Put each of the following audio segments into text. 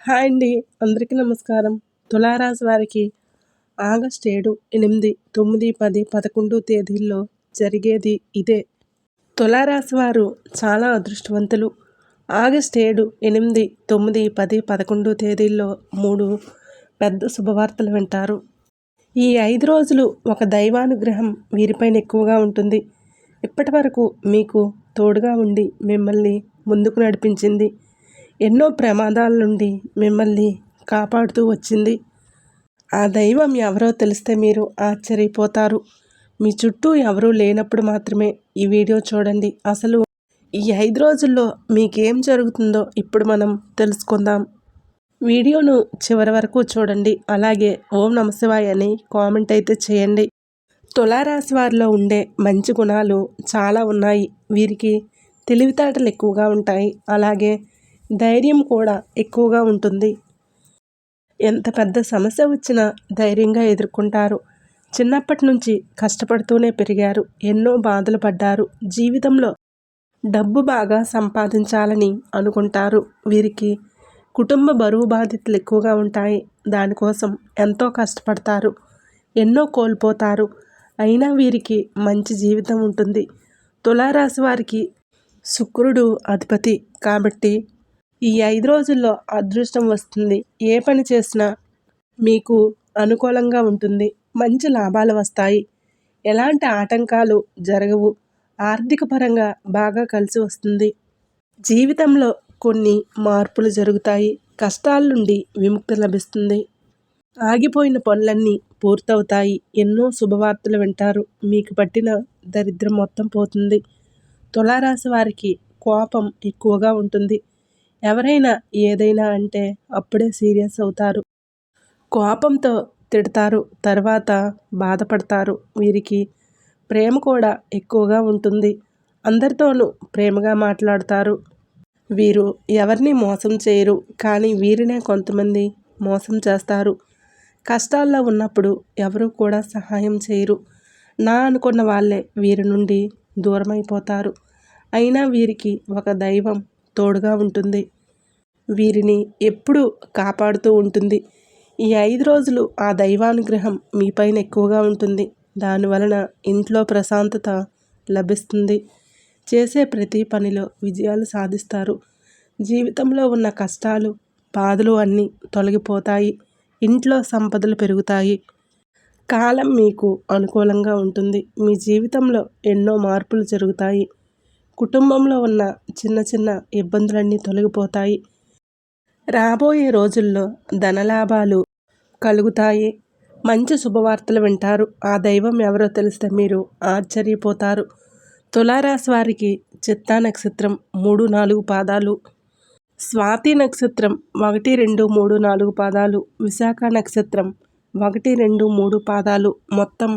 Hi అండి. అందరికీ నమస్కారం. తులారాశి వారికి ఆగస్టు 7, 8, 9, 10, 11 తేదీల్లో జరిగేది ఇదే. తులారాశి వారు చాలా అదృష్టవంతులు. ఆగస్టు 7, 8, 9, 10, 11 తేదీల్లో 3 పెద్ద శుభవార్తలు వింటారు. ఈ 5 రోజులు ఒక దైవానుగ్రహం వీరిపైన ఎక్కువగా ఉంటుంది. ఇప్పటి వరకు మీకు తోడుగా ఉండి మిమ్మల్ని ముందుకు నడిపించింది. ఎన్నో ప్రమాదాల నుండి మిమ్మల్ని కాపాడుతూ వచ్చింది. ఆ దైవం ఎవరో తెలిస్తే మీరు ఆశ్చర్యపోతారు. మీ చుట్టూ ఎవరూ లేనప్పుడు మాత్రమే ఈ వీడియో చూడండి. అసలు ఈ 5 రోజుల్లో మీకేం జరుగుతుందో ఇప్పుడు మనం తెలుసుకుందాం. వీడియోను చివరి వరకు చూడండి. అలాగే ఓం నమశివాయ అని కామెంట్ అయితే చేయండి. తులారాశి వారిలో ఉండే మంచి గుణాలు చాలా ఉన్నాయి. వీరికి తెలివితేటలు ఎక్కువగా ఉంటాయి. అలాగే ధైర్యం కూడా ఎక్కువగా ఉంటుంది. ఎంత పెద్ద సమస్య వచ్చినా ధైర్యంగా ఎదుర్కొంటారు. చిన్నప్పటి నుంచి కష్టపడుతూనే పెరిగారు. ఎన్నో బాధలు పడ్డారు. జీవితంలో డబ్బు బాగా సంపాదించాలని అనుకుంటారు. వీరికి కుటుంబ బరువు బాధ్యతలు ఎక్కువగా ఉంటాయి. దానికోసం ఎంతో కష్టపడతారు. ఎన్నో కోల్పోతారు. అయినా వీరికి మంచి జీవితం ఉంటుంది. తులారాశి వారికి శుక్రుడు అధిపతి కాబట్టి ఈ 5 రోజుల్లో అదృష్టం వస్తుంది. ఏ పని చేసినా మీకు అనుకూలంగా ఉంటుంది. మంచి లాభాలు వస్తాయి. ఎలాంటి ఆటంకాలు జరగవు. ఆర్థిక పరంగా బాగా కలిసి వస్తుంది. జీవితంలో కొన్ని మార్పులు జరుగుతాయి. కష్టాల నుండి విముక్తి లభిస్తుంది. ఆగిపోయిన పనులన్నీ పూర్తవుతాయి. ఎన్నో శుభవార్తలు వింటారు. మీకు పట్టిన దరిద్రం మొత్తం పోతుంది. తులారాశి వారికి కోపం ఎక్కువగా ఉంటుంది. ఎవరైనా ఏదైనా అంటే అప్పుడే సీరియస్ అవుతారు. కోపంతో తిడతారు. తర్వాత బాధపడతారు. వీరికి ప్రేమ కూడా ఎక్కువగా ఉంటుంది. అందరితోనూ ప్రేమగా మాట్లాడతారు. వీరు ఎవరిని మోసం చేయరు. కానీ వీరినే కొంతమంది మోసం చేస్తారు. కష్టాల్లో ఉన్నప్పుడు ఎవరు కూడా సహాయం చేయరు. నా అనుకున్న వాళ్ళే వీరి నుండి దూరమైపోతారు. అయినా వీరికి ఒక దైవం తోడుగా ఉంటుంది. వీరిని ఎప్పుడూ కాపాడుతూ ఉంటుంది. ఈ 5 రోజులు ఆ దైవానుగ్రహం మీపైన ఎక్కువగా ఉంటుంది. దానివలన ఇంట్లో ప్రశాంతత లభిస్తుంది. చేసే ప్రతి పనిలో విజయాలు సాధిస్తారు. జీవితంలో ఉన్న కష్టాలు, బాధలు అన్నీ తొలగిపోతాయి. ఇంట్లో సంపదలు పెరుగుతాయి. కాలం మీకు అనుకూలంగా ఉంటుంది. మీ జీవితంలో ఎన్నో మార్పులు జరుగుతాయి. కుటుంబంలో ఉన్న చిన్న చిన్న ఇబ్బందులన్నీ తొలగిపోతాయి. రాబోయే రోజుల్లో ధనలాభాలు కలుగుతాయి. మంచి శుభవార్తలు వింటారు. ఆ దైవం ఎవరో తెలిస్తే మీరు ఆశ్చర్యపోతారు. తులారాశి వారికి చిత్తా నక్షత్రం 3, 4 పాదాలు, స్వాతి నక్షత్రం 1, 2, 3, 4 పాదాలు, విశాఖ నక్షత్రం 1, 2, 3 పాదాలు, మొత్తం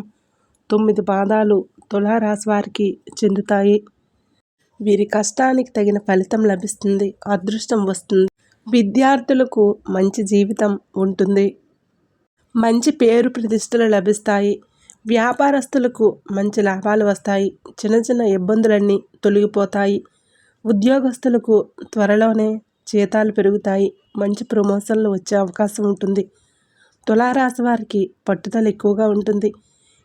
9 పాదాలు తులారాశి వారికి చెందుతాయి. వీరి కష్టానికి తగిన ఫలితం లభిస్తుంది. అదృష్టం వస్తుంది. విద్యార్థులకు మంచి జీవితం ఉంటుంది. మంచి పేరు ప్రతిష్టలు లభిస్తాయి. వ్యాపారస్తులకు మంచి లాభాలు వస్తాయి. చిన్న చిన్న ఇబ్బందులన్నీ తొలగిపోతాయి. ఉద్యోగస్తులకు త్వరలోనే జీతాలు పెరుగుతాయి. మంచి ప్రమోషన్లు వచ్చే అవకాశం ఉంటుంది. తులారాశి వారికి పట్టుదల ఎక్కువగా ఉంటుంది.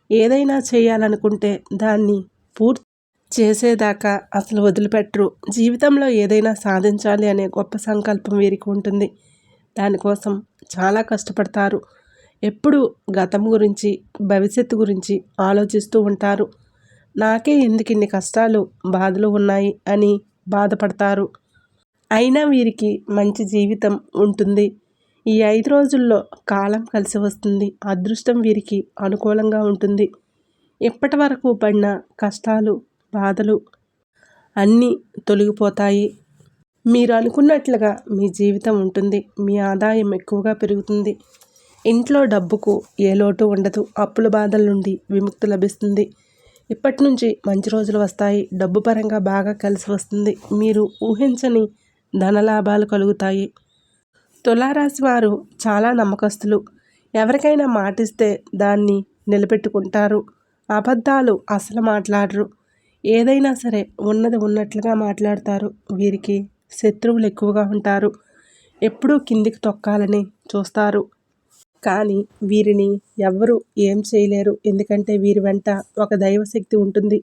ఏదైనా చేయాలనుకుంటే దాన్ని పూర్తి చేసేదాకా అసలు వదిలిపెట్టరు. జీవితంలో ఏదైనా సాధించాలి అనే గొప్ప సంకల్పం వీరికి ఉంటుంది. దానికోసం చాలా కష్టపడతారు. ఎప్పుడూ గతం గురించి, భవిష్యత్తు గురించి ఆలోచిస్తూ ఉంటారు. నాకే ఎందుకు ఇన్ని కష్టాలు, బాధలు ఉన్నాయి అని బాధపడతారు. అయినా వీరికి మంచి జీవితం ఉంటుంది. ఈ 5 రోజుల్లో కాలం కలిసి వస్తుంది. అదృష్టం వీరికి అనుకూలంగా ఉంటుంది. ఇప్పటి వరకు పడిన కష్టాలు, బాధలు అన్నీ తొలగిపోతాయి. మీరు అనుకున్నట్లుగా మీ జీవితం ఉంటుంది. మీ ఆదాయం ఎక్కువగా పెరుగుతుంది. ఇంట్లో డబ్బుకు ఏ లోటు ఉండదు. అప్పుల బాధల నుండి విముక్తి లభిస్తుంది. ఇప్పటి నుంచి మంచి రోజులు వస్తాయి. డబ్బు పరంగా బాగా కలిసి వస్తుంది. మీరు ఊహించని ధనలాభాలు కలుగుతాయి. తులారాశి వారు చాలా నమ్మకస్తులు. ఎవరికైనా మాటిస్తే దాన్ని నిలబెట్టుకుంటారు. అబద్ధాలు అసలు మాట్లాడరు. ఏదైనా సరే ఉన్నది ఉన్నట్లుగా మాట్లాడతారు. వీరికి శత్రువులు ఎక్కువగా ఉంటారు. ఎప్పుడూ కిందికి తొక్కాలని చూస్తారు. కానీ వీరిని ఎవ్వరూ ఏం చేయలేరు. ఎందుకంటే వీరి వెంట ఒక దైవశక్తి ఉంటుంది.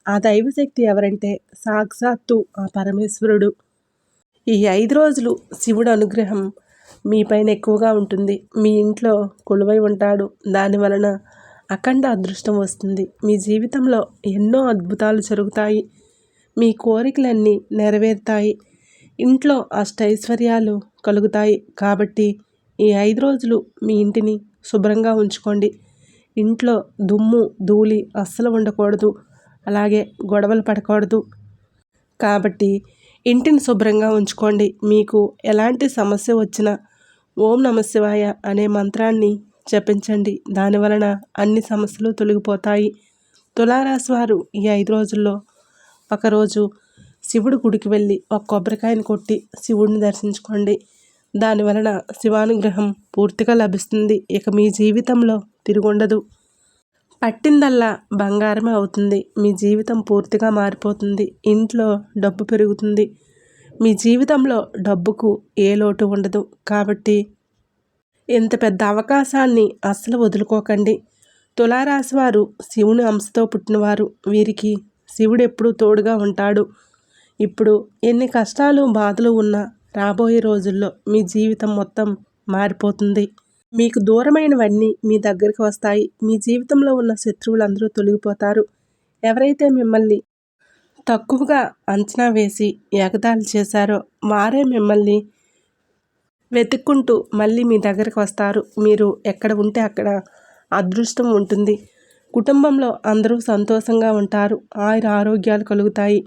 ఆ దైవశక్తి ఎవరంటే సాక్షాత్తు ఆ పరమేశ్వరుడు. ఈ 5 రోజులు శివుడు అనుగ్రహం మీ పైన ఎక్కువగా ఉంటుంది. మీ ఇంట్లో కొలువై ఉంటాడు. దానివలన అఖండ అదృష్టం వస్తుంది. మీ జీవితంలో ఎన్నో అద్భుతాలు జరుగుతాయి. మీ కోరికలన్నీ నెరవేరుతాయి. ఇంట్లో అష్టైశ్వర్యాలు కలుగుతాయి. కాబట్టి ఈ 5 రోజులు మీ ఇంటిని శుభ్రంగా ఉంచుకోండి. ఇంట్లో దుమ్ము ధూళి అస్సలు ఉండకూడదు. అలాగే గొడవలు పడకూడదు. కాబట్టి ఇంటిని శుభ్రంగా ఉంచుకోండి. మీకు ఎలాంటి సమస్య వచ్చినా ఓం నమఃశివాయ అనే మంత్రాన్ని జపించండి. దానివలన అన్ని సమస్యలు తొలగిపోతాయి. తులారాశి వారు ఈ 5 రోజుల్లో ఒకరోజు శివుడి గుడికి వెళ్ళి ఒక కొబ్బరికాయను కొట్టి శివుడిని దర్శించుకోండి. దానివలన శివానుగ్రహం పూర్తిగా లభిస్తుంది. ఇక మీ జీవితంలో తిరుగుండదు. పట్టిందల్లా బంగారమే అవుతుంది. మీ జీవితం పూర్తిగా మారిపోతుంది. ఇంట్లో డబ్బు పెరుగుతుంది. మీ జీవితంలో డబ్బుకు ఏ లోటు ఉండదు. కాబట్టి ఇంత పెద్ద అవకాశాన్ని అస్సలు వదులుకోకండి. తులారాశి వారు శివుని అంశతో పుట్టినవారు. వీరికి శివుడు ఎప్పుడూ తోడుగా ఉంటాడు. ఇప్పుడు ఎన్ని కష్టాలు బాధలు ఉన్నా రాబోయే రోజుల్లో మీ జీవితం మొత్తం మారిపోతుంది. మీకు దూరమైనవన్నీ మీ దగ్గరికి వస్తాయి. మీ జీవితంలో ఉన్న శత్రువులందరూ తొలగిపోతారు. ఎవరైతే మిమ్మల్ని తక్కువగా అంచనా వేసి ఎగతాళి చేశారో వారే మిమ్మల్ని వెతుక్కుంటూ మళ్ళీ మీ దగ్గరికి వస్తారు. మీరు ఎక్కడ ఉంటే అక్కడ అదృష్టం ఉంటుంది. కుటుంబంలో అందరూ సంతోషంగా ఉంటారు. ఆరోగ్యాలు కలుగుతాయి.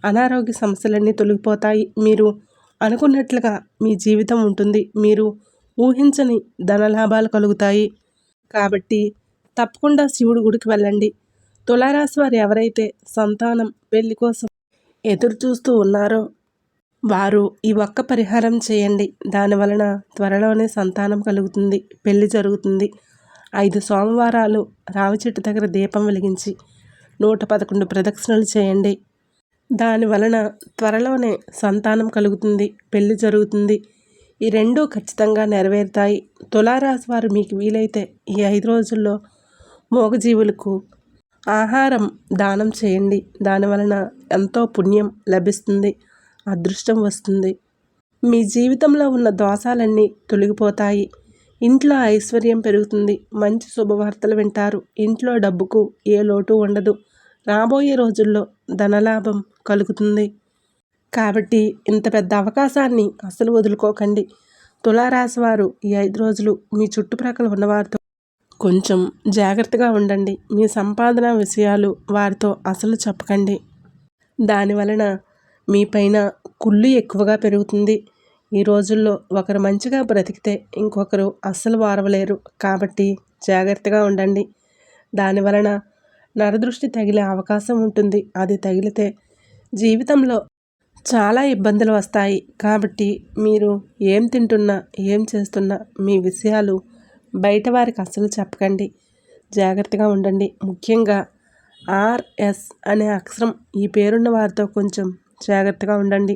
అనారోగ్య సమస్యలన్నీ తొలగిపోతాయి. మీరు అనుకున్నట్లుగా మీ జీవితం ఉంటుంది. మీరు ఊహించని ధనలాభాలు కలుగుతాయి. కాబట్టి తప్పకుండా శివుడి గుడికి వెళ్ళండి. తులారాశి వారు ఎవరైతే సంతానం పెళ్లి కోసం ఎదురు చూస్తూ ఉన్నారో వారు ఈ ఒక్క పరిహారం చేయండి. దానివలన త్వరలోనే సంతానం కలుగుతుంది. పెళ్లి జరుగుతుంది. 5 సోమవారాలు రావి చెట్టు దగ్గర దీపం వెలిగించి 111 ప్రదక్షిణలు చేయండి. దానివలన త్వరలోనే సంతానం కలుగుతుంది. పెళ్లి జరుగుతుంది. ఈ రెండూ ఖచ్చితంగా నెరవేరుతాయి. తులారాశి వారు మీకు వీలైతే ఈ 5 రోజుల్లో మూగజీవులకు ఆహారం దానం చేయండి. దానివలన ఎంతో పుణ్యం లభిస్తుంది. అదృష్టం వస్తుంది. మీ జీవితంలో ఉన్న దోషాలన్నీ తొలగిపోతాయి. ఇంట్లో ఐశ్వర్యం పెరుగుతుంది. మంచి శుభవార్తలు వింటారు. ఇంట్లో డబ్బుకు ఏ లోటు ఉండదు. రాబోయే రోజుల్లో ధనలాభం కలుగుతుంది. కాబట్టి ఇంత పెద్ద అవకాశాన్ని అసలు వదులుకోకండి. తులారాశి వారు ఈ 5 రోజులు మీ చుట్టుప్రక్కల ఉన్నవారితో కొంచెం జాగ్రత్తగా ఉండండి. మీ సంపాదన విషయాలు వారితో అసలు చెప్పకండి. దానివలన మీ పైన కుళ్ళు ఎక్కువగా పెరుగుతుంది. ఈ రోజుల్లో ఒకరు మంచిగా బ్రతికితే ఇంకొకరు అస్సలు వారవలేరు. కాబట్టి జాగ్రత్తగా ఉండండి. దానివలన నరదృష్టి తగిలే అవకాశం ఉంటుంది. అది తగిలితే జీవితంలో చాలా ఇబ్బందులు వస్తాయి. కాబట్టి మీరు ఏం తింటున్నా ఏం చేస్తున్నా మీ విషయాలు బయట వారికి అస్సలు చెప్పకండి. జాగ్రత్తగా ఉండండి. ముఖ్యంగా RS అనే అక్షరం ఈ పేరున్న వారితో కొంచెం జాగ్రత్తగా ఉండండి.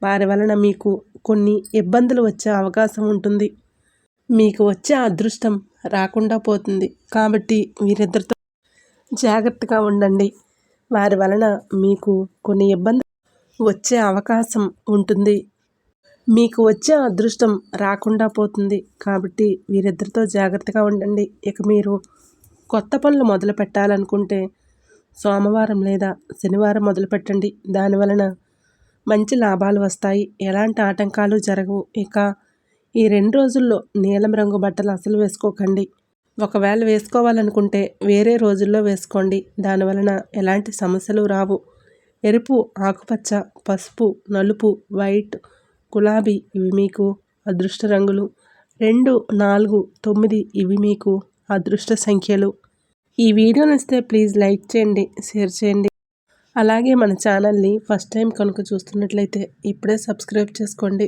వారి వలన మీకు కొన్ని ఇబ్బందులు వచ్చే అవకాశం ఉంటుంది. మీకు వచ్చే అదృష్టం రాకుండా పోతుంది. కాబట్టి వీరిద్దరితో జాగ్రత్తగా ఉండండి. వారి వలన మీకు కొన్ని ఇబ్బందులు వచ్చే అవకాశం ఉంటుంది. మీకు వచ్చే అదృష్టం రాకుండా పోతుంది. కాబట్టి వీరిద్దరితో జాగ్రత్తగా ఉండండి. ఇక మీరు కొత్త పనులు మొదలు పెట్టాలనుకుంటే సోమవారం లేదా శనివారం మొదలుపెట్టండి. దానివలన మంచి లాభాలు వస్తాయి. ఎలాంటి ఆటంకాలు జరగవు. ఇక ఈ 2 రోజుల్లో నీలం రంగు బట్టలు అసలు వేసుకోకండి. ఒకవేళ వేసుకోవాలనుకుంటే వేరే రోజుల్లో వేసుకోండి. దానివలన ఎలాంటి సమస్యలు రావు. ఎరుపు, ఆకుపచ్చ, పసుపు, నలుపు, వైట్, గులాబీ ఇవి మీకు అదృష్ట రంగులు. 2, 4, 9 ఇవి మీకు అదృష్ట సంఖ్యలు. ఈ వీడియో నచ్చితే ప్లీజ్ లైక్ చేయండి, షేర్ చేయండి. అలాగే మన ఛానల్ని ఫస్ట్ టైం కనుక చూస్తున్నట్లయితే ఇప్పుడే సబ్స్క్రైబ్ చేసుకోండి.